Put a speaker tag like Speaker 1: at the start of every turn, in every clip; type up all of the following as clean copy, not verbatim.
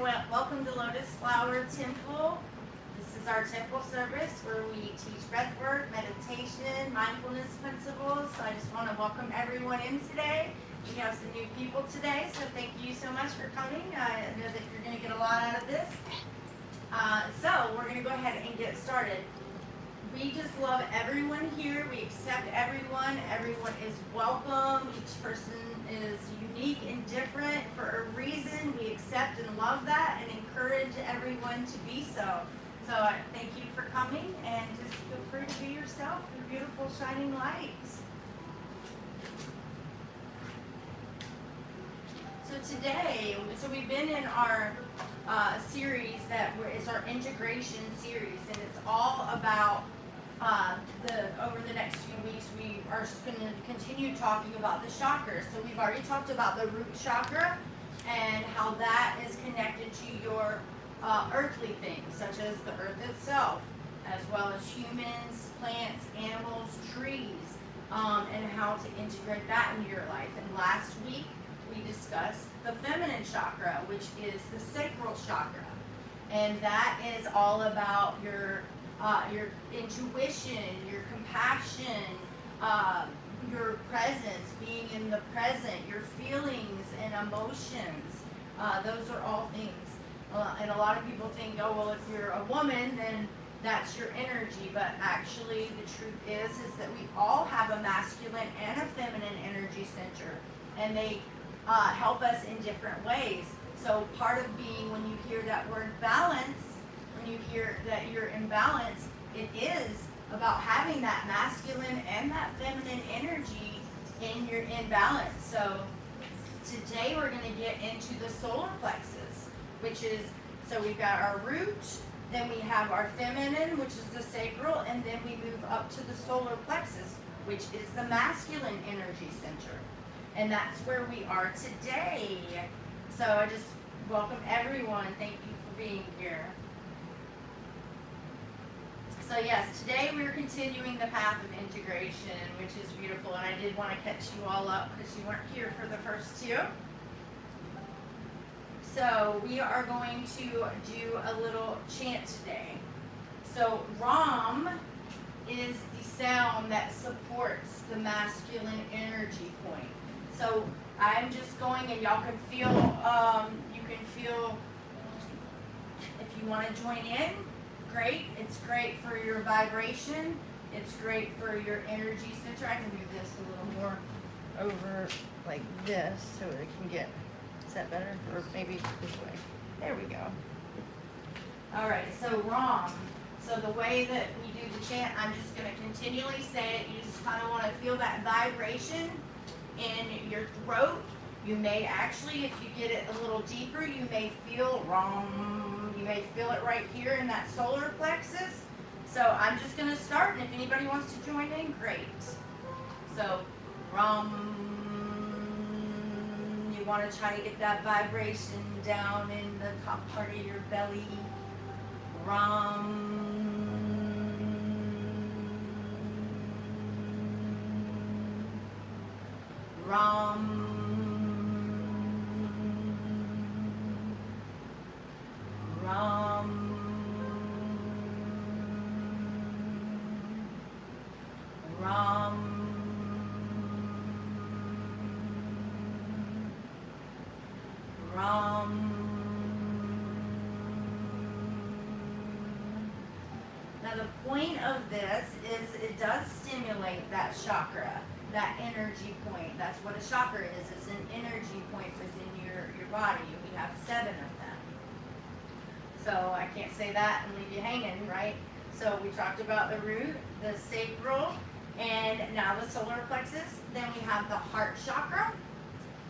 Speaker 1: Welcome to Lotus Flower Temple. This is our temple service where we teach breathwork, meditation, mindfulness principles. So I just want to welcome everyone in today. We have some new people today, so thank you so much for coming. I know that you're going to get a lot out of this. So we're going to go ahead and get started. We just love everyone here. We accept everyone. Everyone is welcome. Each person is unique and different for a reason. We accept and love that and encourage everyone to be so. So I thank you for coming, and just feel free to be yourself, your beautiful shining light. So today, we've been in our series is our integration series, and it's all about over the next few weeks, we are going to continue talking about the chakras. So we've already talked about the root chakra and how that is connected to your earthly things, such as the earth itself, as well as humans, plants, animals, trees, and how to integrate that into your life. And last week, we discussed the feminine chakra, which is the sacral chakra. And that is all about your intuition, your compassion, your presence, being in the present, your feelings and emotions. Those are all things. And a lot of people think, oh, well, if you're a woman, then that's your energy. But actually, the truth is that we all have a masculine and a feminine energy center. And they help us in different ways. So part of being, when you hear that word balance, when you hear that you're in balance, it is about having that masculine and that feminine energy in balance. So today we're going to get into the solar plexus, which is, so we've got our root, then we have our feminine, which is the sacral, and then we move up to the solar plexus, which is the masculine energy center. And that's where we are today. So I just welcome everyone. Thank you for being here. So yes, today we're continuing the path of integration, which is beautiful, and I did want to catch you all up because you weren't here for the first two. So we are going to do a little chant today. So Ram is the sound that supports the masculine energy point. So I'm just going, and y'all can feel, if you want to join in, great. It's great for your vibration. It's great for your energy center. I can move this a little more over like this so it can get, is that better? Or maybe this way. There we go. All right, so Ram. So the way that we do the chant, I'm just going to continually say it. You just kind of want to feel that vibration in your throat. You may actually, if you get it a little deeper, you may feel Ram. You may feel it right here in that solar plexus. So I'm just going to start, and if anybody wants to join in, great. So Ram. You want to try to get that vibration down in the top part of your belly. Ram. Ram. Ram. Ram. Ram. Now the point of this is it does stimulate that chakra, that energy point. That's what a chakra is. It's an energy point within your body. We have 7 of them. So I can't say that and leave you hanging, right? So we talked about the root, the sacral, and now the solar plexus. Then we have the heart chakra.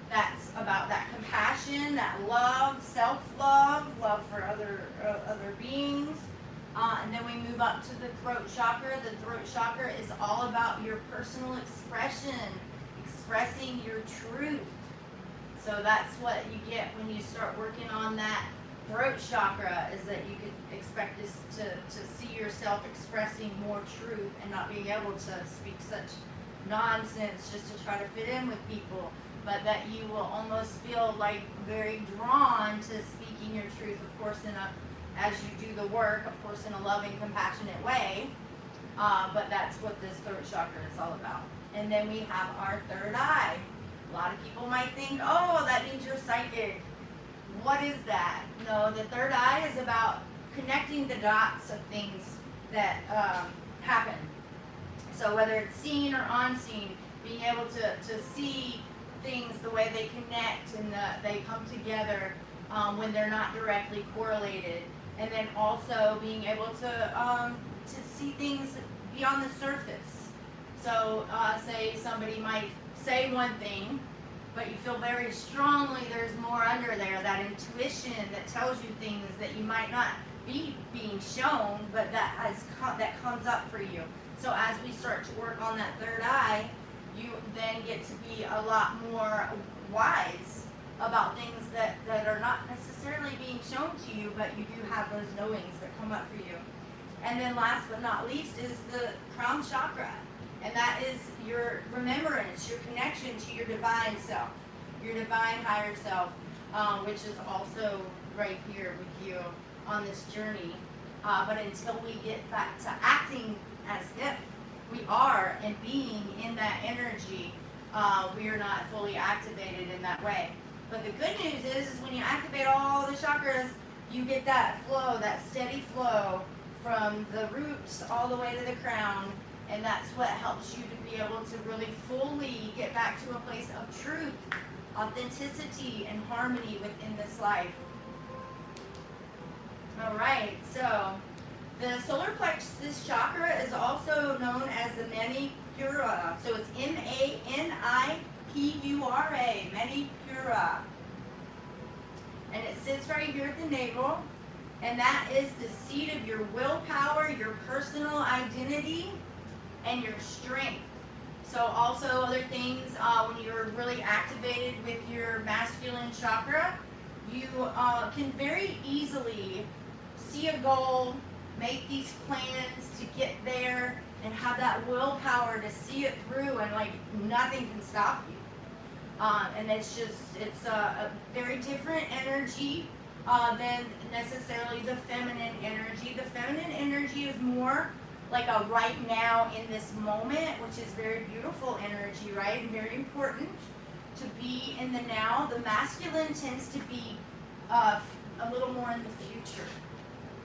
Speaker 1: That's about that compassion, that love, self-love, love for other beings. And then we move up to the throat chakra. The throat chakra is all about your personal expression, expressing your truth. So that's what you get when you start working on that throat chakra, is that you could expect us to see yourself expressing more truth and not being able to speak such nonsense just to try to fit in with people. but that you will almost feel like very drawn to speaking your truth, of course, as you do the work, of course, in a loving, compassionate way. But that's what this throat chakra is all about. And then we have our third eye. A lot of people might think, oh, that means you're psychic. What is that? No, the third eye is about connecting the dots of things that happen. So whether it's seen or unseen, being able to see things the way they connect and they come together when they're not directly correlated. And then also being able to see things beyond the surface. So say somebody might say one thing, but you feel very strongly there's more under there, that intuition that tells you things that you might not be being shown, but that comes up for you. So as we start to work on that third eye, you then get to be a lot more wise about things that are not necessarily being shown to you, but you do have those knowings that come up for you. And then last but not least is the crown chakra. And that is your remembrance, your connection to your divine self, your divine higher self, which is also right here with you on this journey. But until we get back to acting as if we are and being in that energy, we are not fully activated in that way. But the good news is when you activate all the chakras, you get that flow, that steady flow from the roots all the way to the crown. And that's what helps you to be able to really fully get back to a place of truth, authenticity, and harmony within this life. All right, so the solar plexus chakra is also known as the Manipura. So it's Manipura, Manipura. And it sits right here at the navel. And that is the seat of your willpower, your personal identity, and your strength. So also other things, when you're really activated with your masculine chakra, you can very easily see a goal, make these plans to get there, and have that willpower to see it through, and like nothing can stop you. And it's a very different energy than necessarily the feminine energy. The feminine energy is more like a right now in this moment, which is very beautiful energy, right? And very important to be in the now. The masculine tends to be a little more in the future,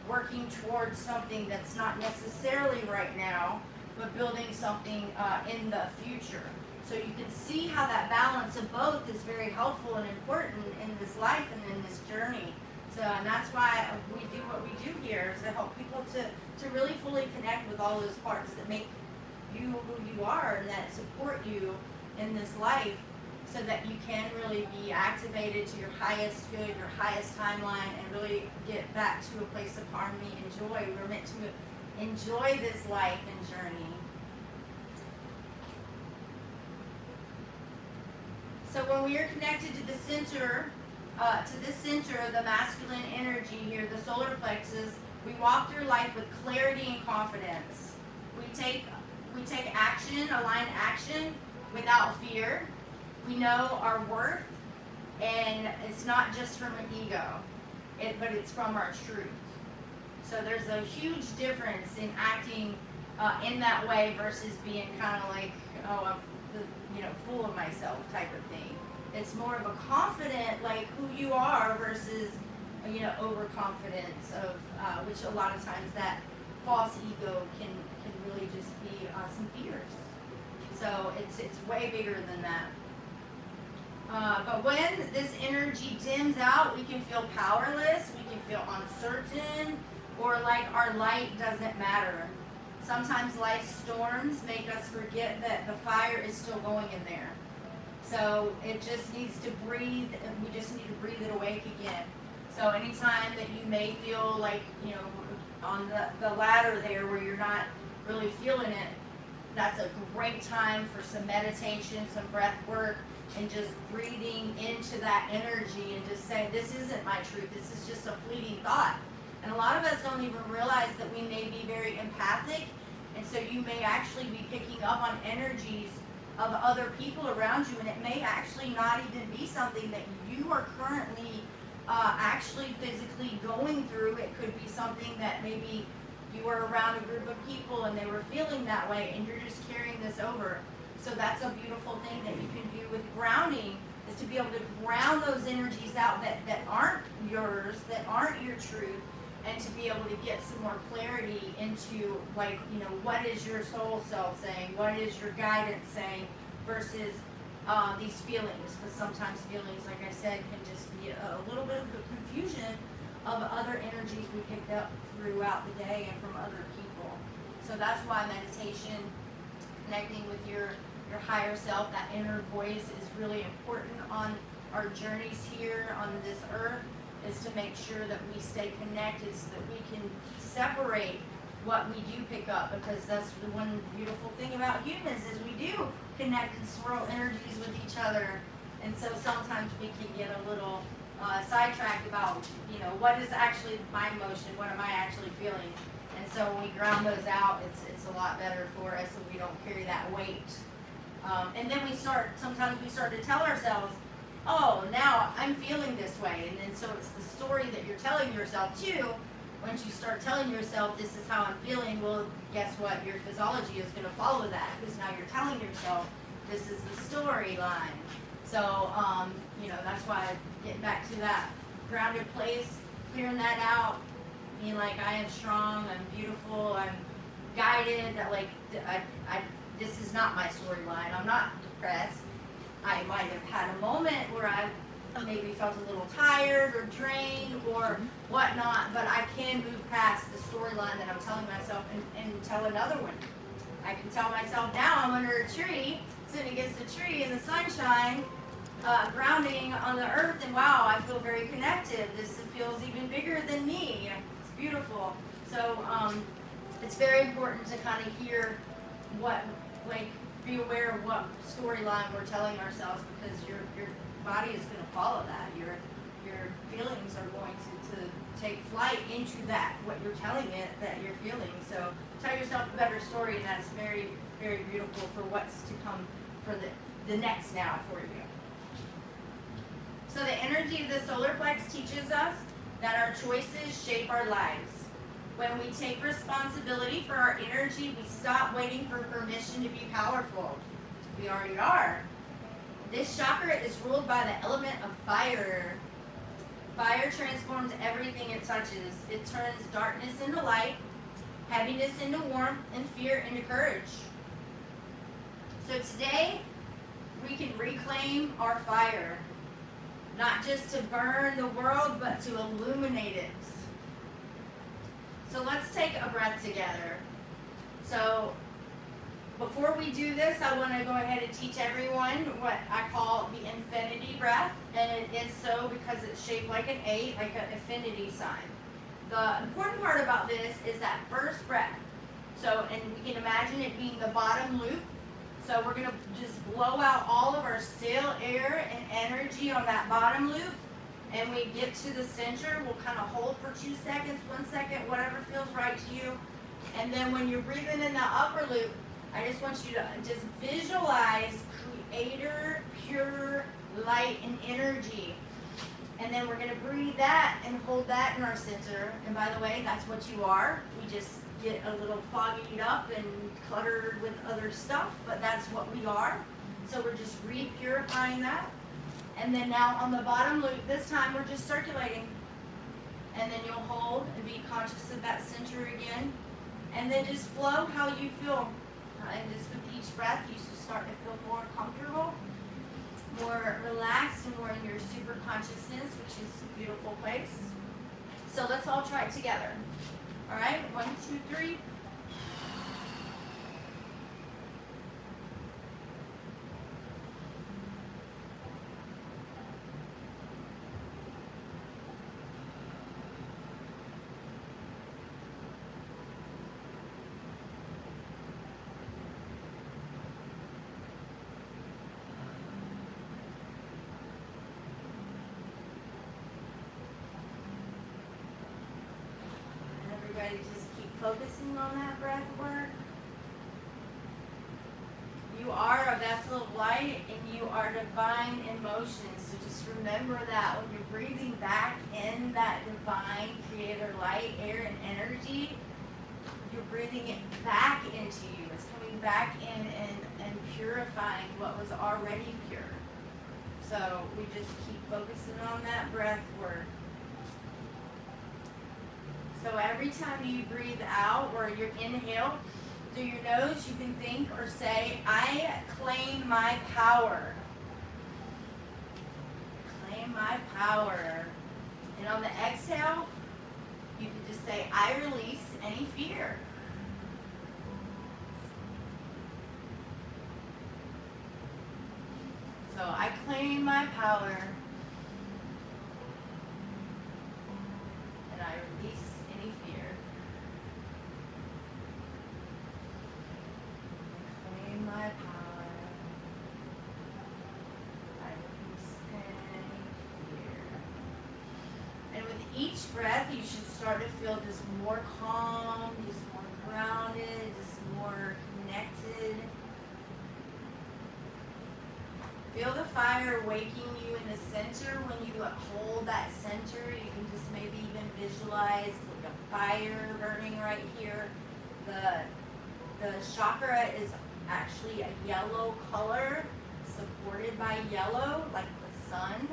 Speaker 1: working towards something that's not necessarily right now, but building something in the future. So you can see how that balance of both is very helpful and important in this life and in this journey. So, and that's why we do what we do here, is to help people to really fully connect with all those parts that make you who you are and that support you in this life, so that you can really be activated to your highest good, your highest timeline, and really get back to a place of harmony and joy. We're meant to enjoy this life and journey. So when we are connected to the center, the masculine energy here, the solar plexus, we walk through life with clarity and confidence. We take action, aligned action, without fear. We know our worth, and it's not just from an ego, but it's from our truth. So there's a huge difference in acting in that way versus being kind of like, oh, I'm full of myself type of thing. It's more of a confident, like who you are, versus overconfidence of which a lot of times that false ego can really just be some fears. So it's way bigger than that. But when this energy dims out, we can feel powerless, we can feel uncertain, or like our light doesn't matter. Sometimes life's storms make us forget that the fire is still going in there. So it just needs to breathe, and we just need to breathe it awake again. So anytime that you may feel like, on the ladder there where you're not really feeling it, that's a great time for some meditation, some breath work, and just breathing into that energy and just saying, this isn't my truth, this is just a fleeting thought. And a lot of us don't even realize that we may be very empathic, and so you may actually be picking up on energies of other people around you, and it may actually not even be something that you are currently actually physically going through. It could be something that maybe you were around a group of people and they were feeling that way, and you're just carrying this over. So that's a beautiful thing that you can do with grounding, is to be able to ground those energies out that aren't yours, that aren't your truth, and to be able to get some more clarity into, like, what is your soul self saying, what is your guidance saying, versus these feelings. Because sometimes feelings, like I said, can just be a little bit of a confusion of other energies we picked up throughout the day and from other people. So that's why meditation, connecting with your higher self, that inner voice, is really important on our journeys here on this earth, is to make sure that we stay connected so that we can separate what we do pick up, because that's the one beautiful thing about humans, is we do connect and swirl energies with each other. And so sometimes we can get a little sidetracked about, what is actually my emotion, what am I actually feeling. And so when we ground those out, it's a lot better for us, and we don't carry that weight. And then sometimes we start to tell ourselves, oh, now I'm feeling this way. And then so it's the story that you're telling yourself too. Once you start telling yourself, this is how I'm feeling, well, guess what? Your physiology is going to follow that, because now you're telling yourself, this is the storyline. So, that's why getting back to that grounded place, clearing that out, being like, I am strong, I'm beautiful, I'm guided, that this is not my storyline, I'm not depressed. I might have had a moment where I maybe felt a little tired or drained or whatnot, but I can move past the storyline that I'm telling myself and tell another one. I can tell myself, now I'm under a tree, sitting against a tree in the sunshine, grounding on the earth, and wow, I feel very connected. This feels even bigger than me. It's beautiful. So it's very important to kind of hear be aware of what storyline we're telling ourselves, because your body is going to follow that. Your feelings are going to take flight into that, what you're telling it that you're feeling. So tell yourself a better story, and that's very, very beautiful for what's to come for the next now for you. So the energy of the solar plex teaches us that our choices shape our lives. When we take responsibility for our energy, we stop waiting for permission to be powerful. We already are. This chakra is ruled by the element of fire. Fire transforms everything it touches. It turns darkness into light, heaviness into warmth, and fear into courage. So today, we can reclaim our fire. Not just to burn the world, but to illuminate it. So let's take a breath together. So before we do this, I want to go ahead and teach everyone what I call the infinity breath. And it is so because it's shaped like an 8, like an infinity sign. The important part about this is that first breath. So, and we can imagine it being the bottom loop. So we're going to just blow out all of our stale air and energy on that bottom loop. And we get to the center, we'll kind of hold for 2 seconds, 1 second, whatever feels right to you. And then when you're breathing in the upper loop, I just want you to just visualize creator, pure light and energy. And then we're going to breathe that and hold that in our center. And by the way, that's what you are. We just get a little foggied up and cluttered with other stuff, but that's what we are. So we're just re-purifying that. And then now on the bottom loop, this time we're just circulating. And then you'll hold and be conscious of that center again. And then just flow how you feel. And just with each breath, you should start to feel more comfortable, more relaxed, and more in your super consciousness, which is a beautiful place. So let's all try it together. All right, 1, 2, 3. Just keep focusing on that breath work. You are a vessel of light and you are divine in motion. So just remember that when you're breathing back in that divine creator light, air, and energy, you're breathing it back into you. It's coming back in and purifying what was already pure. So we just keep focusing on that breath work. So every time you breathe out or you inhale through your nose, you can think or say, I claim my power. Claim my power. And on the exhale, you can just say, I release any fear. So I claim my power. And I release any fear. I claim my power. I release any fear. And with each breath, you should start to feel just more calm, just more grounded, just more connected. Feel the fire waking you in the center. When you hold that center, you can just maybe even visualize like a fire burning right here. The chakra is actually a yellow color, supported by yellow, like the sun.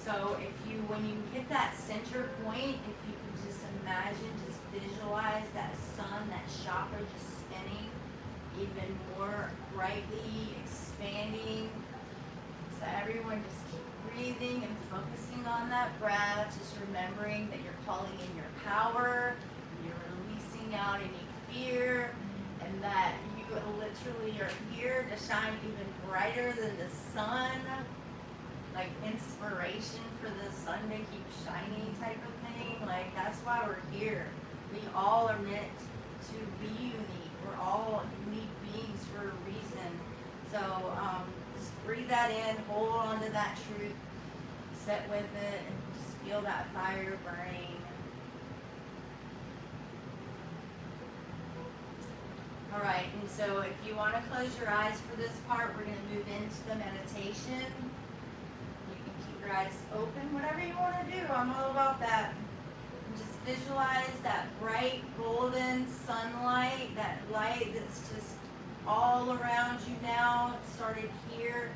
Speaker 1: So when you hit that center point, if you can just imagine, just visualize that sun, that chakra just spinning even more brightly, expanding. So everyone just keep breathing and focusing on that breath, just remembering that you're calling in your power, you're releasing out any fear, and that you literally are here to shine even brighter than the sun, like inspiration for the sun to keep shining type of thing. Like that's why we're here. We all are meant to be unique. We're all unique beings for a reason. So just breathe that in, hold on to that truth, sit with it, and just feel that fire burning. All right, and so if you want to close your eyes for this part, we're going to move into the meditation. You can keep your eyes open, whatever you want to do. I'm all about that. And just visualize that bright golden sunlight, that light that's just all around you now. It started here.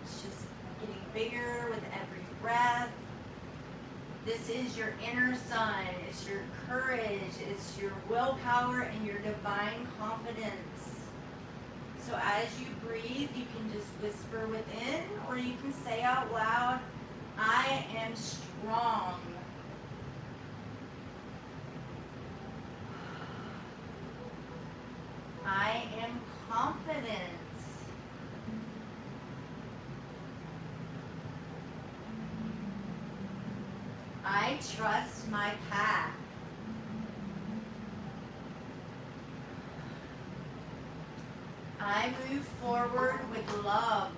Speaker 1: It's just getting bigger with every breath. This is your inner sun. It's your courage. It's your willpower and your divine confidence. So as you breathe, you can just whisper within, or you can say out loud, I am strong. I am confident. I trust my path. I move forward with love.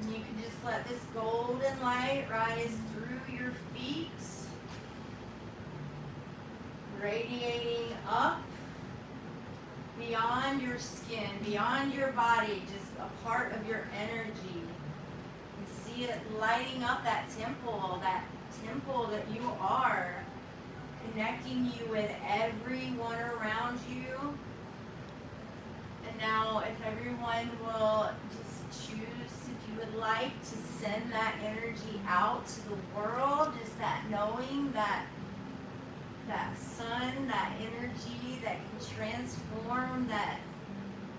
Speaker 1: And you can just let this golden light rise through your feet, radiating up beyond your skin, beyond your body, just a part of your energy. And see it lighting up that temple that you are, connecting you with everyone around you. And now if everyone will just choose, if you would like to send that energy out to the world, just that knowing that sun, that energy that can transform, that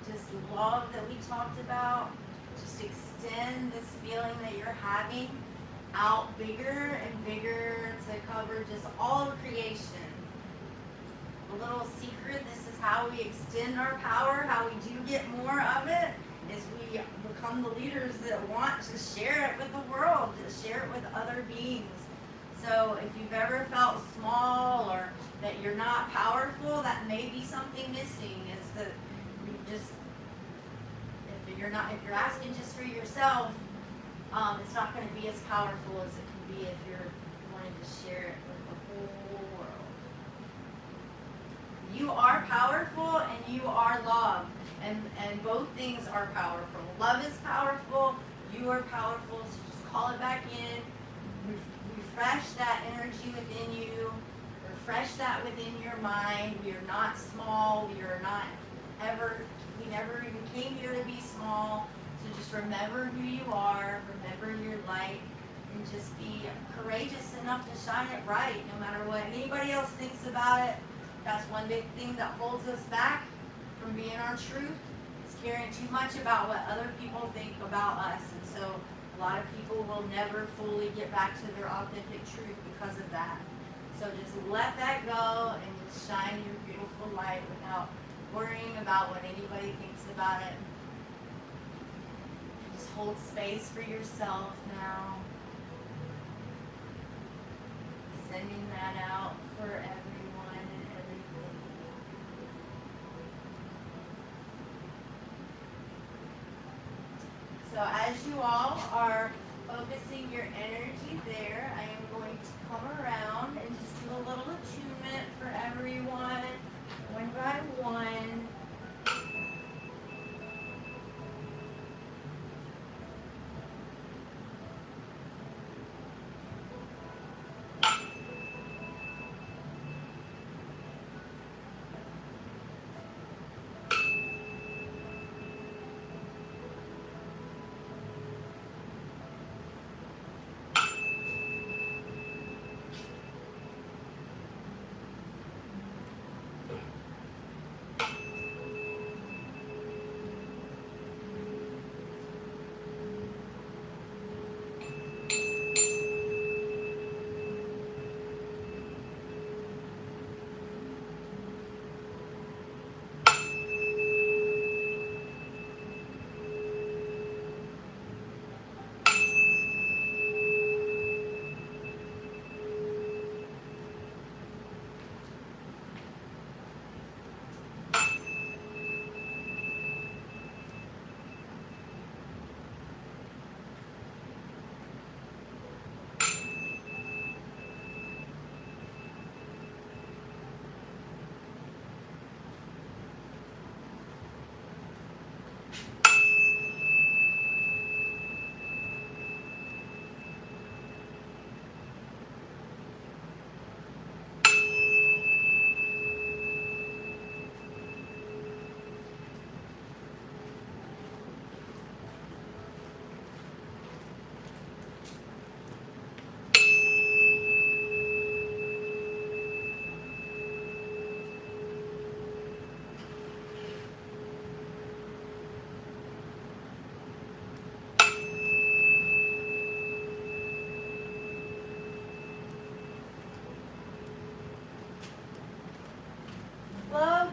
Speaker 1: just love that we talked about, just extend this feeling that you're having out bigger and bigger to cover just all of creation. A little secret, this is how we extend our power, how we do get more of it, is we become the leaders that want to share it with the world, to share it with other beings. So if you've ever felt small or that you're not powerful, that may be something missing, is that you just, if you're asking just for yourself, it's not going to be as powerful as it can be if you're wanting to share it with the whole world. You are powerful and you are love. And both things are powerful. Love is powerful, you are powerful, so just call it back in. Refresh that energy within you. Refresh that within your mind. We are not small. We are not ever, we never even came here to be small. So just remember who you are, remember your light, and just be courageous enough to shine it bright no matter what anybody else thinks about it. That's one big thing that holds us back from being our truth, is caring too much about what other people think about us. And so a lot of people will never fully get back to their authentic truth because of that. So just let that go and just shine your beautiful light without worrying about what anybody thinks about it. Just hold space for yourself now. Sending that out for everyone and everything. So as you all are focusing your energy there, I am going to come around and just do a little attunement for everyone, one by one.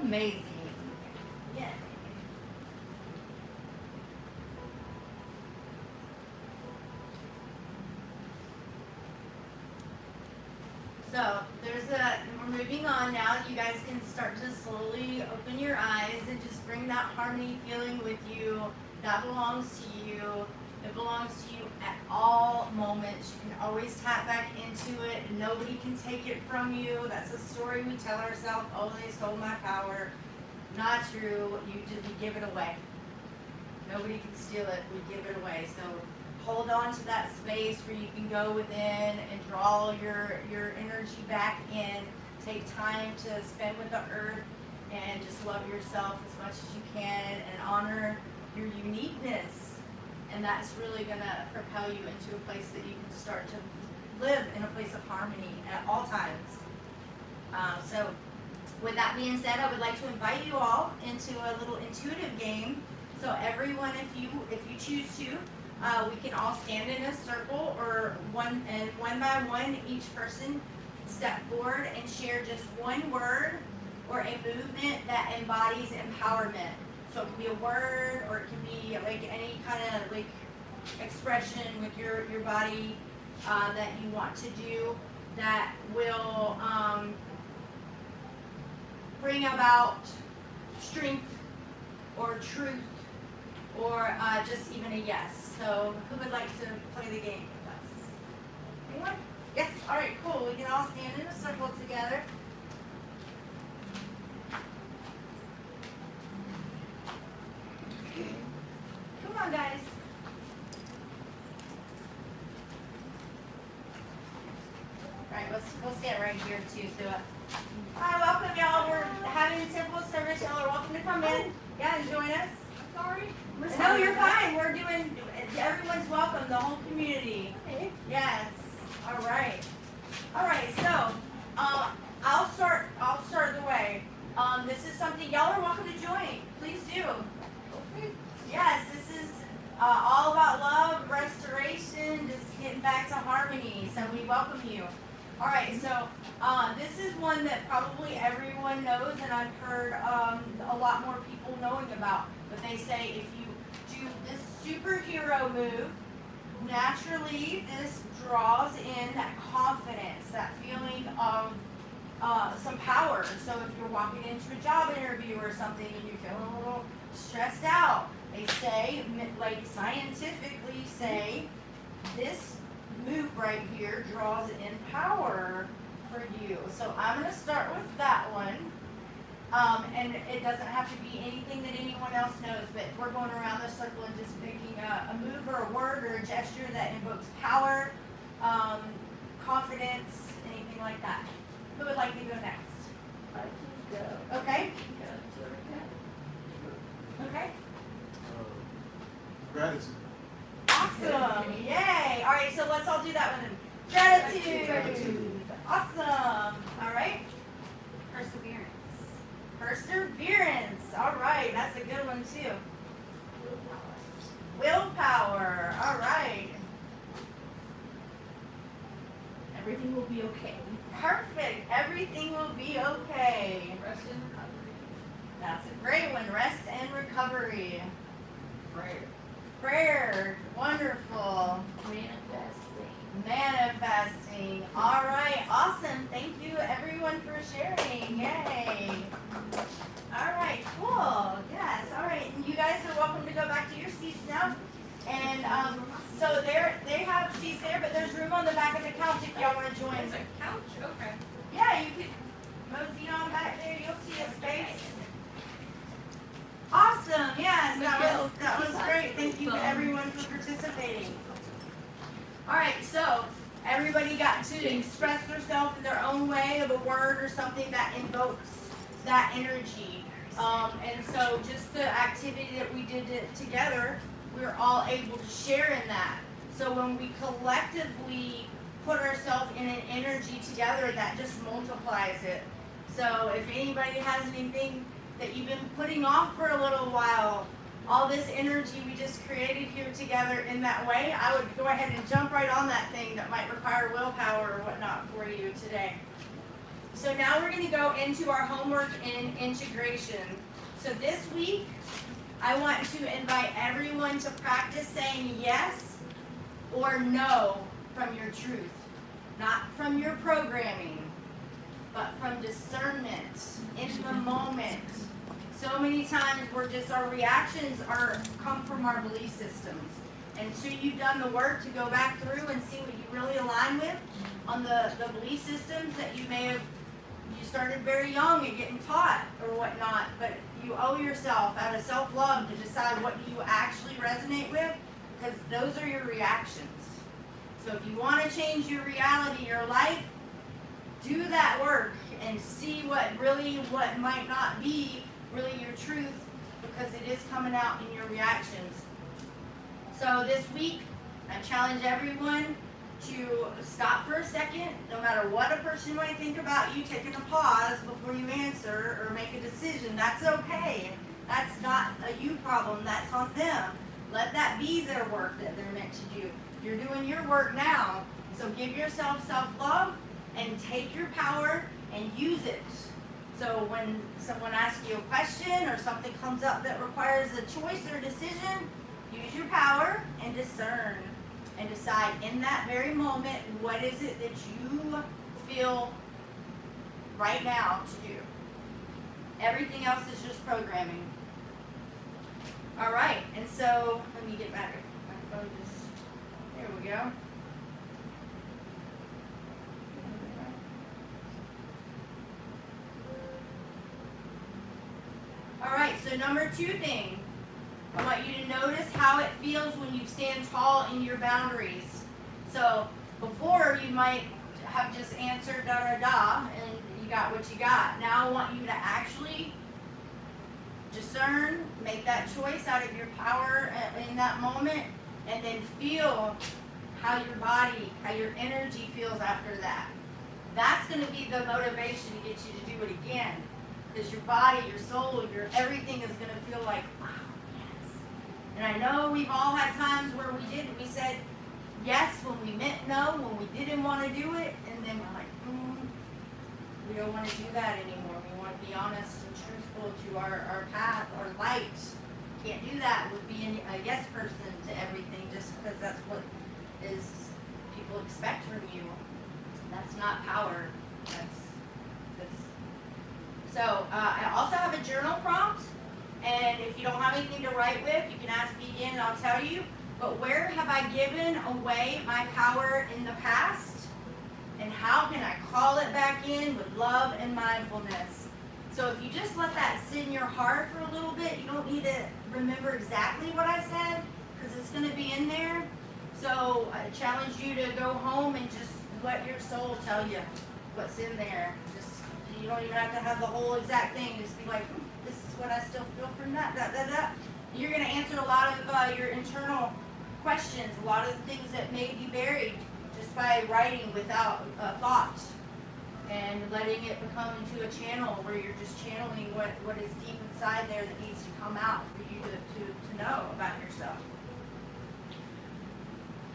Speaker 1: Amazing. Yeah. So we're moving on now. You guys can start to slowly open your eyes and just bring that harmony feeling with you. That belongs to you. It belongs to you at all moments. You can always tap back into it. Nobody can take it from you. That's a story we tell ourselves. Oh, they stole my power. Not true. You give it away. Nobody can steal it. We give it away. So hold on to that space where you can go within and draw your energy back in. Take time to spend with the earth and just love yourself as much as you can and honor your uniqueness. And that's really going to propel you into a place that you can start to live in a place of harmony at all times. So with that being said, I would like to invite you all into a little intuitive game. So everyone, if you choose to, we can all stand in a circle, or one by one, each person step forward and share just one word or a movement that embodies empowerment. So it can be a word, or it can be like any kind of like expression with your body that you want to do that will bring about strength or truth or just even a yes. So who would like to play the game with us? Anyone? Yes? All right, cool. We can all stand in a circle together. Alright, we'll stand right here too. So, hi, welcome y'all. We're having temple service. Y'all are welcome to come in. Yeah, and join us.
Speaker 2: Sorry.
Speaker 1: No, you're fine. We're doing, everyone's welcome, the whole community.
Speaker 2: Okay.
Speaker 1: Yes. Alright. Alright, so, I'll start the way. This is something, y'all are welcome to join. Please do.
Speaker 2: Okay.
Speaker 1: Yes, this is all about love, restoration, just getting back to harmony. So we welcome you. All right, so this is one that probably everyone knows, and I've heard a lot more people knowing about. But they say if you do this superhero move, naturally this draws in that confidence, that feeling of some power. So if you're walking into a job interview or something and you're feeling a little stressed out, they say, like scientifically say, this move right here draws in power for you. So I'm going to start with that one. And it doesn't have to be anything that anyone else knows, but we're going around the circle and just picking a move or a word or a gesture that invokes power, confidence, anything like that. Who would like to go next?
Speaker 2: I can go.
Speaker 1: Okay? Okay?
Speaker 3: Gratitude.
Speaker 1: Awesome! Yay! All right, so let's all do that one. Gratitude.
Speaker 3: Gratitude.
Speaker 1: Awesome. All right.
Speaker 2: Perseverance.
Speaker 1: Perseverance. All right, that's a good one too. Willpower. All right.
Speaker 2: Everything will be okay.
Speaker 1: Perfect. Everything will be okay.
Speaker 2: Rest and recovery.
Speaker 1: That's a great one. Rest and recovery.
Speaker 2: Prayer.
Speaker 1: Prayer. Wonderful.
Speaker 2: Manifesting.
Speaker 1: Manifesting. All right. Awesome. Thank you everyone for sharing. Yay. All right. Cool. Yes. All right. And you guys are welcome to go back to your seats now. And so they have seats there, but there's room on the back of the couch if y'all want to join.
Speaker 2: There's a couch? Okay.
Speaker 1: Yeah, you could mosey on back there. You'll see a space. Awesome. Yes, that was great. Thank you to everyone for participating. All right, so everybody got to express themselves in their own way of a word or something that invokes that energy. And so just the activity that we did together, we were all able to share in that. So when we collectively put ourselves in an energy together, that just multiplies it. So if anybody has anything that you've been putting off for a little while, all this energy we just created here together in that way, I would go ahead and jump right on that thing that might require willpower or whatnot for you today. So now we're going to go into our homework in integration. So this week, I want to invite everyone to practice saying yes or no from your truth. Not from your programming, but from discernment in the moment. So many times our reactions come from our belief systems. And so you've done the work to go back through and see what you really align with on the belief systems that you started very young and getting taught or whatnot, but you owe yourself out of self-love to decide what do you actually resonate with, because those are your reactions. So if you want to change your reality, your life, do that work and see what might not be really your truth, because it is coming out in your reactions. So this week, I challenge everyone to stop for a second, no matter what a person might think about you, taking a pause before you answer or make a decision. That's okay. That's not a you problem, that's on them. Let that be their work that they're meant to do. You're doing your work now, so give yourself self-love and take your power and use it. So when someone asks you a question or something comes up that requires a choice or a decision, use your power and discern and decide in that very moment what is it that you feel right now to do. Everything else is just programming. All right, and so let me get back. My phone just, there we go. All right, so number 2 thing, I want you to notice how it feels when you stand tall in your boundaries. So before you might have just answered da da da, and you got what you got. Now I want you to actually discern, make that choice out of your power in that moment, and then feel how your body, how your energy feels after that. That's going to be the motivation to get you to do it again. Because your body, your soul, your everything is going to feel like, wow, yes. And I know we've all had times where we said yes when we meant no, when we didn't want to do it, and then we're like, we don't want to do that anymore. We want to be honest and truthful to our path, our light. Can't do that with being a yes person to everything just because that's what is people expect from you. That's not power. That's so. I also have a journal prompt, and if you don't have anything to write with, you can ask me again, and I'll tell you. But where have I given away my power in the past, and how can I call it back in with love and mindfulness? So if you just let that sit in your heart for a little bit, you don't need to remember exactly what I said because it's going to be in there. So I challenge you to go home and just let your soul tell you what's in there. Just you don't even have to have the whole exact thing. Just be like, this is what I still feel from that. You're going to answer a lot of your internal questions, a lot of the things that may be buried just by writing without thought. And letting it become into a channel where you're just channeling what is deep inside there that needs to come out for you to know about yourself.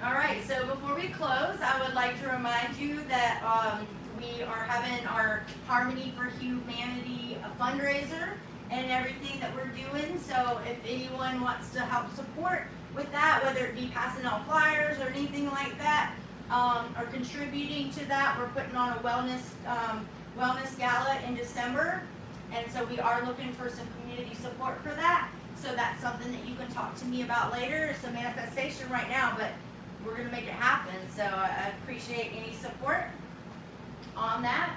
Speaker 1: All right, so before we close, I would like to remind you that we are having our Harmony for Humanity fundraiser and everything that we're doing. So if anyone wants to help support with that, whether it be passing out flyers or anything like that, or contributing to that, we're putting on a wellness gala in December, and so we are looking for some community support for that. So that's something that you can talk to me about later. It's a manifestation right now, but we're going to make it happen. So I appreciate any support on that.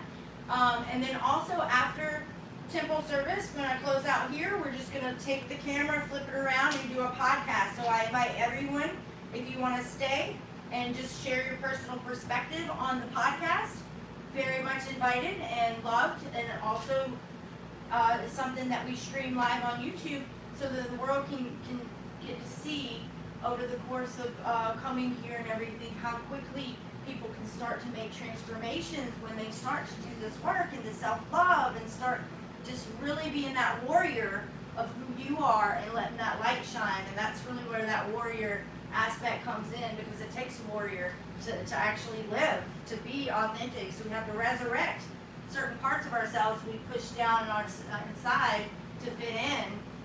Speaker 1: And then also after temple service, when I close out here, we're just going to take the camera, flip it around, and do a podcast. So I invite everyone, if you want to stay and just share your personal perspective on the podcast, very much invited and loved. And also something that we stream live on YouTube so that the world can get to see over the course of coming here and everything, how quickly people can start to make transformations when they start to do this work and the self-love and start just really being that warrior of who you are and letting that light shine. And that's really where that warrior aspect comes in, because it takes a warrior to actually live, to be authentic. So we have to resurrect certain parts of ourselves we push down on our inside to fit in,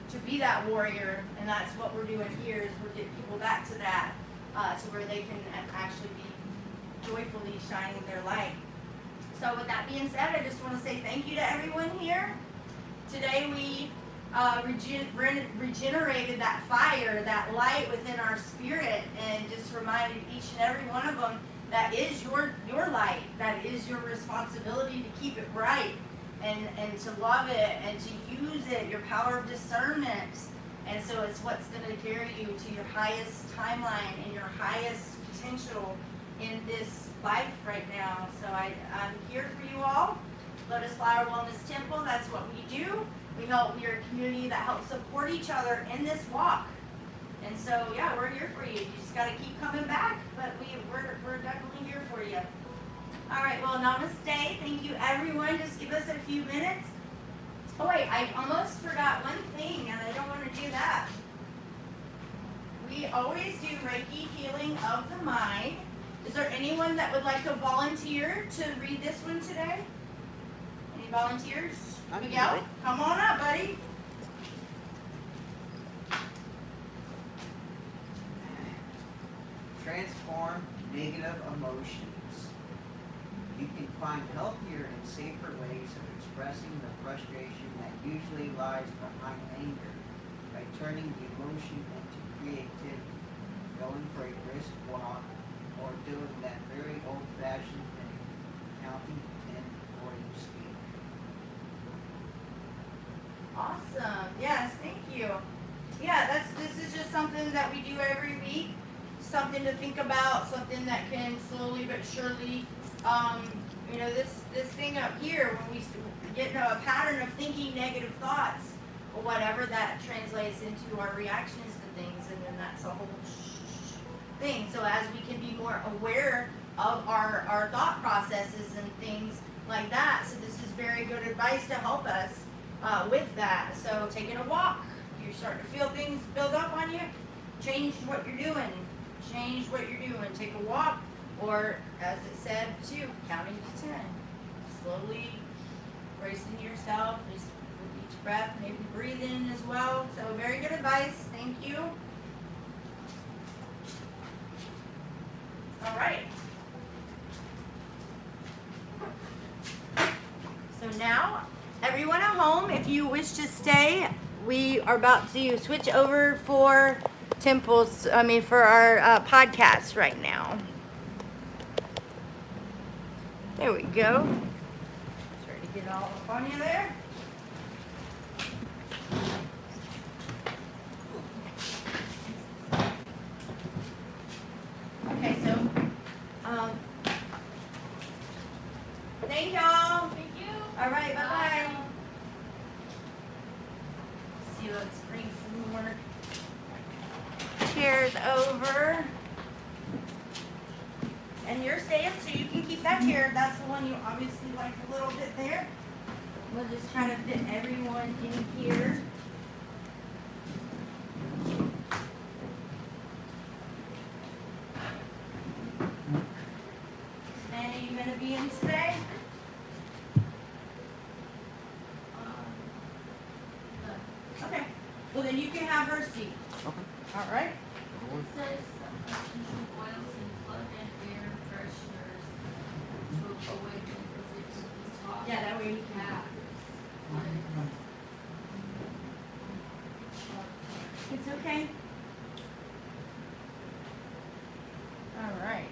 Speaker 1: to be that warrior. And that's what we're doing here, is we're getting people back to that, to where they can actually be joyfully shining their light. So with that being said, I just want to say thank you to everyone here. Today we regenerated that fire, that light within our spirit, and just reminded each and every one of them that is your light, that is your responsibility to keep it bright and to love it and to use it, your power of discernment. And so it's what's going to carry you to your highest timeline and your highest potential in this life right now. So I'm here for you all. Lotus Flower Wellness Temple, that's what we do. We're a community that helps support each other in this walk. And so, yeah, we're here for you. You just got to keep coming back, but we're definitely here for you. All right, well, namaste. Thank you, everyone. Just give us a few minutes. Oh, wait, I almost forgot one thing, and I don't want to do that. We always do Reiki healing of the mind. Is there anyone that would like to volunteer to read this one today? Any volunteers? Miguel, come on up, buddy.
Speaker 3: Transform negative emotions. You can find healthier and safer ways of expressing the frustration that usually lies behind anger by turning the emotion into creativity, going for a brisk walk, or doing that very old-fashioned thing, counting to 10 before you speak.
Speaker 1: Awesome. Yes, thank you. Yeah, this is just something that we do every week. something to think about, something that can slowly but surely, this thing up here, when we get into a pattern of thinking negative thoughts or whatever, that translates into our reactions to things, and then that's a whole thing. So as we can be more aware of our thought processes and things like that, so this is very good advice to help us with that. So taking a walk, you start to feel things build up on you, change what you're doing. Change what you're doing. Take a walk, or as it said too, counting to 10. Slowly bracing yourself, just with each breath, maybe breathe in as well. So very good advice. Thank you. All right. So now, everyone at home, if you wish to stay, we are about to switch over for for our podcast right now. There we go. Try to get all up on you there. Okay, so, thank y'all.
Speaker 2: Thank you.
Speaker 1: All right, bye-bye.
Speaker 2: Bye.
Speaker 1: See, let's bring some more chairs over. And you're staying, so you can keep that chair. That's the one you obviously like a little bit there. We'll just try to fit everyone in here. Samantha, you gonna be in today? Okay. Well, then you can have her seat.
Speaker 4: Okay.
Speaker 1: All right.
Speaker 2: It says essential oils and plug and air fresheners to awaken because it's hot.
Speaker 1: Yeah, that way you can have. It's okay. All right.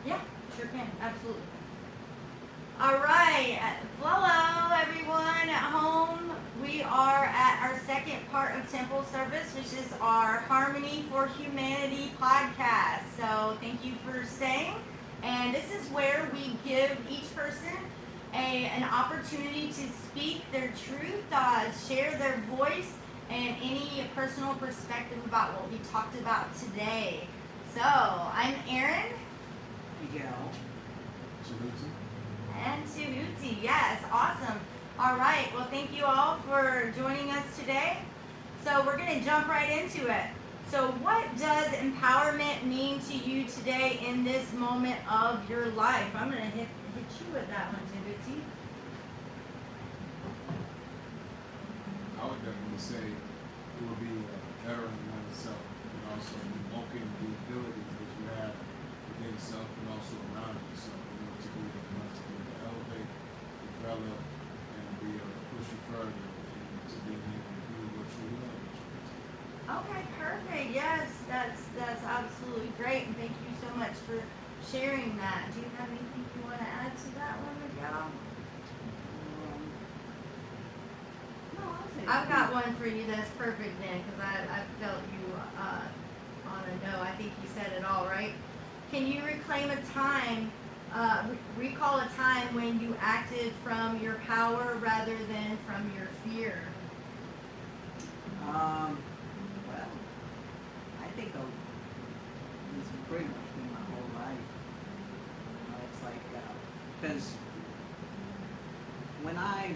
Speaker 1: Yeah, sure can. Absolutely. All right. Hello, everyone at home. We are at our second part of Temple Service, which is our Harmony for Humanity podcast. So thank you for staying. And this is where we give each person an opportunity to speak their truth, share their voice, and any personal perspective about what we talked about today. So I'm Erin.
Speaker 3: Miguel.
Speaker 1: And Tahuti, yes, awesome. All right, well, thank you all for joining us today. So we're going to jump right into it. So what does empowerment mean to you today in this moment of your life? I'm going to hit you with that one, Tahuti.
Speaker 4: I would definitely say it would be better in oneself, and also invoking the abilities that you have within yourself and also around yourself, to be able to elevate, develop, and be able to push you further and to be able to do what you love.
Speaker 1: Okay, perfect. Yes, that's absolutely great, and thank you so much for sharing that. Do you have anything you want to add to that one, Miguel?
Speaker 3: No, I'll say
Speaker 1: I've got one for you that's perfect then, because I felt you on a no. I think you said it all, right? Can you reclaim a time, recall a time when you acted from your power rather than from your fear?
Speaker 3: Well, I think it's pretty much been my whole life. It's like, because when I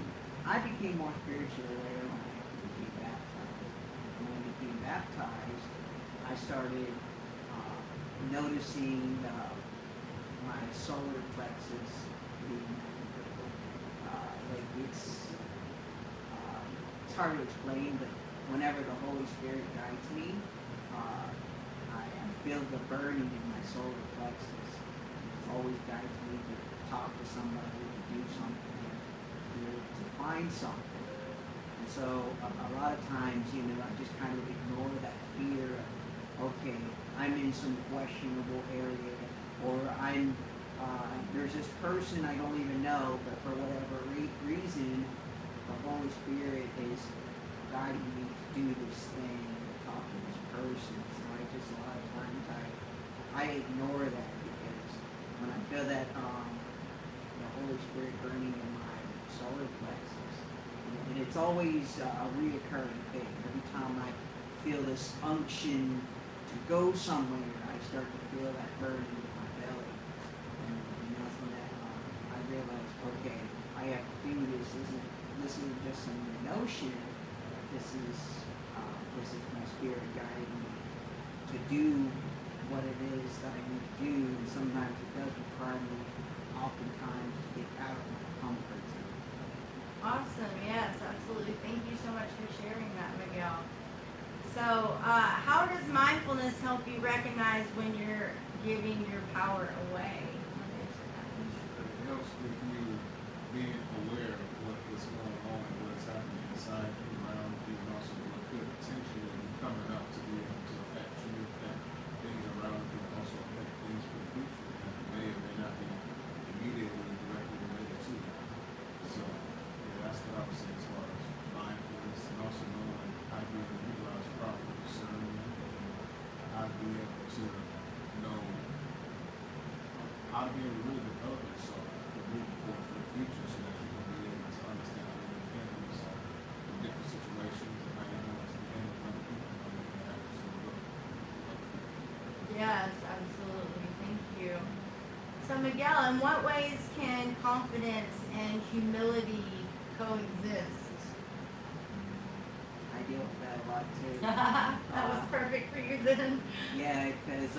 Speaker 3: became more spiritually aware when I became baptized. When I became baptized, I started noticing my solar plexus being like it's hard to explain, but whenever the Holy Spirit guides me, I feel the burning in my solar plexus. It always guides me to talk to somebody, to do something, to to find something. And so a lot of times, you know, I just kind of ignore that fear of, okay, I'm in some questionable area, or there's this person I don't even know, but for whatever reason, the Holy Spirit is guiding me to do this thing, to talk to this person. So I just, a lot of times, I ignore that, because when I feel that the Holy Spirit burning in my solar plexus, and it's always a reoccurring thing. Every time I feel this unction to go somewhere, I start to feel that burning in my belly, and that's when I realize, okay, I have to do this. This isn't just some notion. This is my spirit guiding me to do what it is that I need to do, and sometimes it does require me, oftentimes, to get out of my comfort zone.
Speaker 1: Awesome. Yes, absolutely. Thank you so much for sharing that, Miguel. So, how does mindfulness help you recognize when you're giving your power away?
Speaker 4: It helps with you being aware of what is going on and what's happening inside you, around you, and also what could potentially be coming up to be able to affect you, affect things around you, and also affect things for the future that may or may not be immediately directly related to you. So, yeah, that's what I would say as far as mindfulness, and also knowing how to be able to utilize proper discernment, how to be able to know how to be able to really develop yourself for moving forward for the future, so that you can be able to understand how you can handle yourself in different situations, and how you're going to handle other people, how you can have yourself.
Speaker 1: Yes, absolutely. Thank you. So, Miguel, in what ways can confidence and humility coexist?
Speaker 3: I deal with that a lot too.
Speaker 1: That was perfect for you then.
Speaker 3: Yeah, because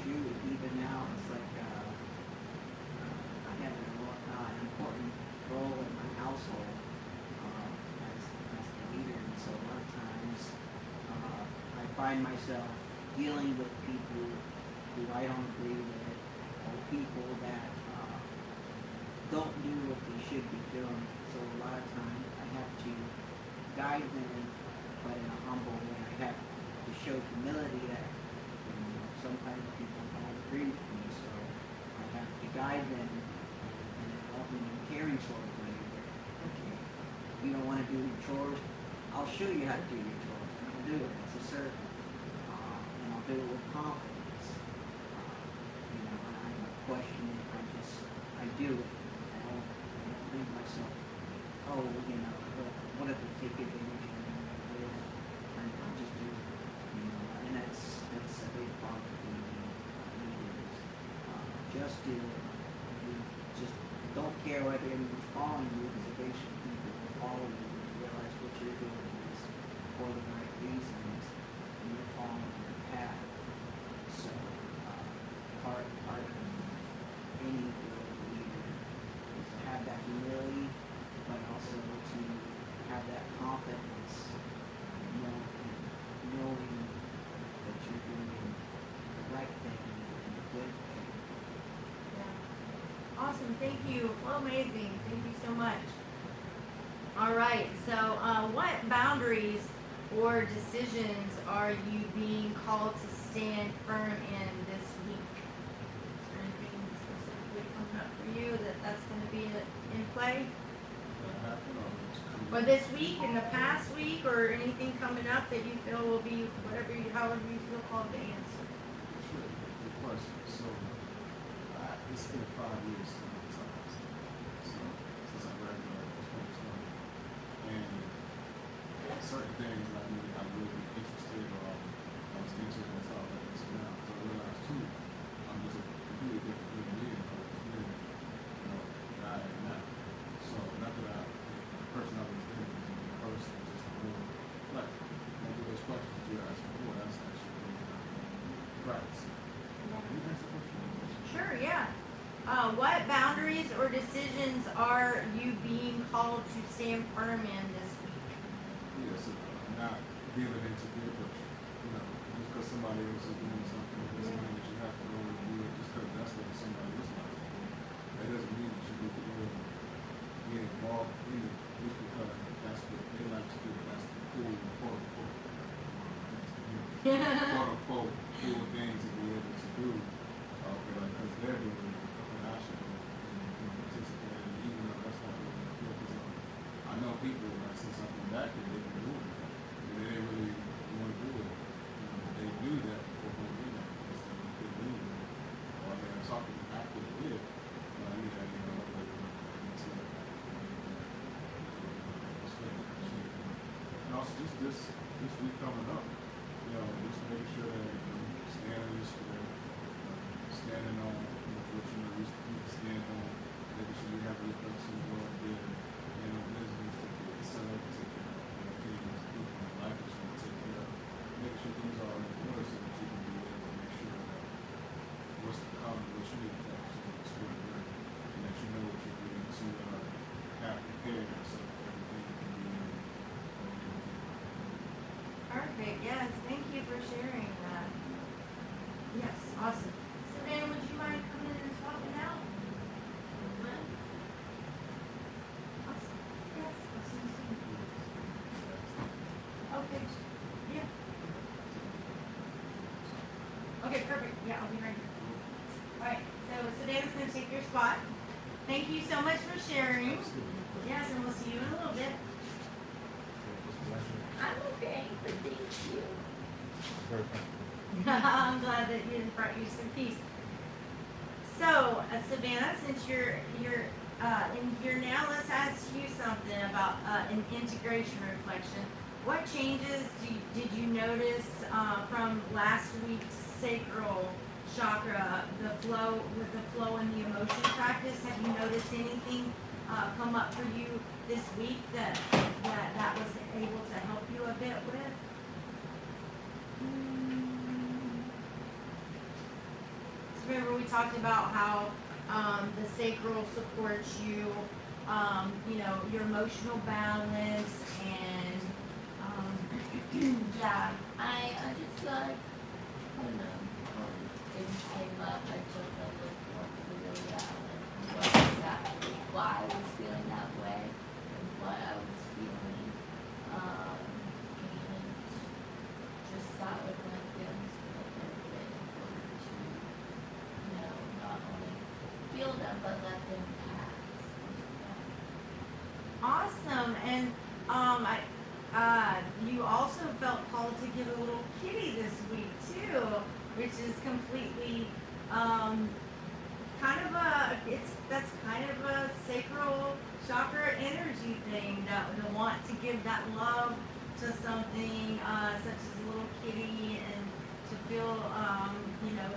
Speaker 3: shoot, even now it's like I have an important role in my household as the leader, and so a lot of times I find myself dealing with people who I don't agree with, or people that don't do what they should be doing. So a lot of times I have to guide them, but in a humble way. I have to show humility that sometimes people don't agree with me, so I have to guide them in a loving and caring sort of way. Okay, you don't want to do your chores, I'll show you how to do your chores, and I'll do it as a servant, and I'll do it with confidence. I don't question it, I do it. I don't leave myself, what if they take advantage of me? What if I just do it? And that's a big part of being leaders. Just do it. You just don't care whether anyone's following you, because eventually people will follow you and realize what you're doing is for the right reasons, and you're following your path. So part of any good leader is to have that humility, but also to have that confidence, knowing that you're doing the right thing and the good thing.
Speaker 1: Yeah. Awesome. Thank you. Well, amazing. Thank you so much. All right. So, what boundaries or decisions are you being called to stand firm in this week? Is there anything specifically coming up for you that's going to be in play?
Speaker 4: That happened,
Speaker 1: Or this week, in the past week, or anything coming up that you feel will be however you feel called to answer?
Speaker 4: Sure, good question. So, it's been 5 years since I graduated in 2020, and certain things I would be interested, or I was interested in talking about this now, because I realized too, I'm just a completely different human being from the human, that I am now. So, not that the person I was then was a new person, just more like those questions you asked before, that's actually practice. Can you answer the question?
Speaker 1: Sure, yeah. What boundaries or decisions are you being called to stand firm in this week?
Speaker 4: Yes, not giving into peer pressure. Just because somebody else is doing something, it doesn't mean that you have to go and do it just because that's what somebody else likes. That doesn't mean that you need to go and get involved in it just because that's what they like to do. That's the cool, quote unquote, quote unquote, cool things to be able to do. Okay, like, because they're doing it, and I should participate in it, even though that's not really my field. Because I know people, like, since I've been back here, they've been doing it, and they didn't really want to do it. They do that before going in there because they believe in it. Or I mean, I'm talking after they did, but I need that, like, it's and also just this week coming up, just making sure that standing is standing on what you can stand on, making sure you have your ducks in a row there, business to get set up, take care of things, people in life that you want to take care of, making sure things are in order so that you can be able to make sure that what's to come, what you need to focus on, what's going to learn, and that you know what you're doing to have prepared yourself for everything you can be in.
Speaker 1: Perfect. Yes. Thank you for sharing that. Yes. Awesome. Savannah, would you mind coming in and swapping out? Awesome. Yes. Awesome. Okay. Yeah. Okay. Perfect. Yeah, I'll be right here. All right. So Savannah's going to take your spot. Thank you so much for sharing. Yes, and we'll see you in a little bit.
Speaker 2: I'm okay, but thank you.
Speaker 1: I'm glad that you brought you some peace. So, Savannah, since you're in here now, let's ask you something about an integration reflection. What changes did you notice from last week's sacral chakra, the flow and the emotion practice? Have you noticed anything come up for you this week that was able to help you a bit with? So remember we talked about how the sacral supports you, your emotional balance and
Speaker 2: Yeah, I just feel like, I don't know, things came up, I took a look more clearly at what exactly, why I was feeling that way, and what I was feeling, and just sat with my feelings for a little bit in order to, not only feel them, but let them pass.
Speaker 1: awesome. And you also felt called to give a little kitty this week too, which is completely that's kind of a sacral chakra energy thing, that to want to give that love to something such as a little kitty, and to feel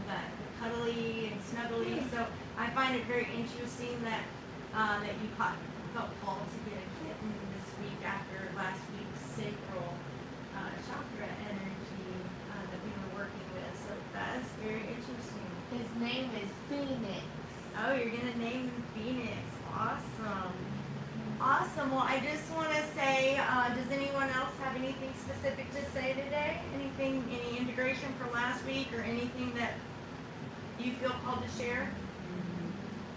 Speaker 1: that cuddly and snuggly. So I find it very interesting that you felt called to get a kitten this week after last week's sacral chakra energy that we were working with. So that is very interesting.
Speaker 2: His name is Phoenix.
Speaker 1: Oh, you're gonna name him Phoenix. Awesome. Awesome. Well, I just want to say, does anyone else have anything specific to say today? Any integration from last week, or anything that you feel called to share?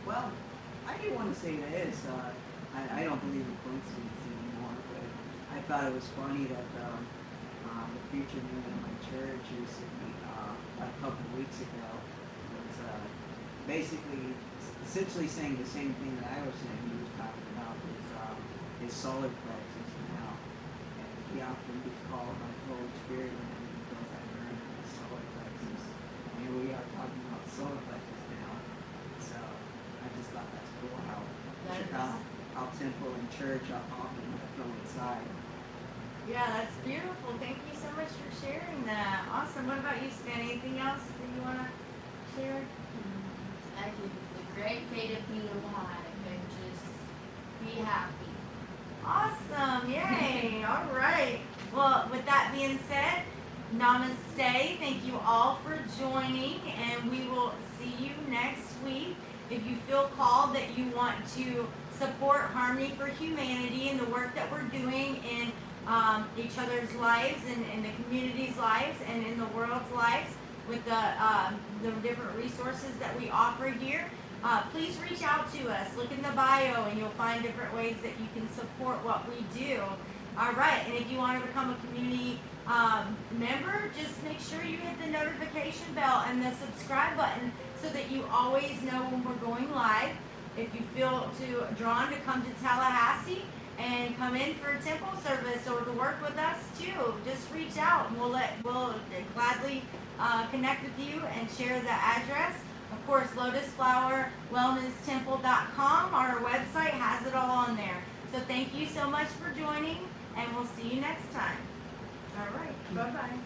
Speaker 3: Well, I do want to say this. I don't believe in coincidence anymore, but I thought it was funny that the preacher man in my church recently, a couple of weeks ago, was essentially saying the same thing that I was saying. He was talking about his solar plexus now, and he often gets called by the Holy Spirit when he feels that burn in his solar plexus. And here we are talking about solar plexus now. So I just thought that's cool how temple and church often coincide.
Speaker 1: Yeah, that's beautiful. Thank you so much for sharing that. Awesome. What about you, Stan? Anything else that you want to share?
Speaker 2: I think it's a great day to be alive and just be happy.
Speaker 1: Awesome. Yay. All right. Well, with that being said, namaste. Thank you all for joining, and we will see you next week. If you feel called that you want to support Harmony for Humanity and the work that we're doing in each other's lives and in the community's lives and in the world's lives with the different resources that we offer here, please reach out to us. Look in the bio and you'll find different ways that you can support what we do. All right, and if you want to become a community member, just make sure you hit the notification bell and the subscribe button so that you always know when we're going live. If you feel drawn to come to Tallahassee and come in for a temple service or to work with us too, just reach out and we'll gladly connect with you and share the address. Of course, lotusflowerwellnesstemple.com, our website, has it all on there. So thank you so much for joining, and we'll see you next time. All right, bye-bye.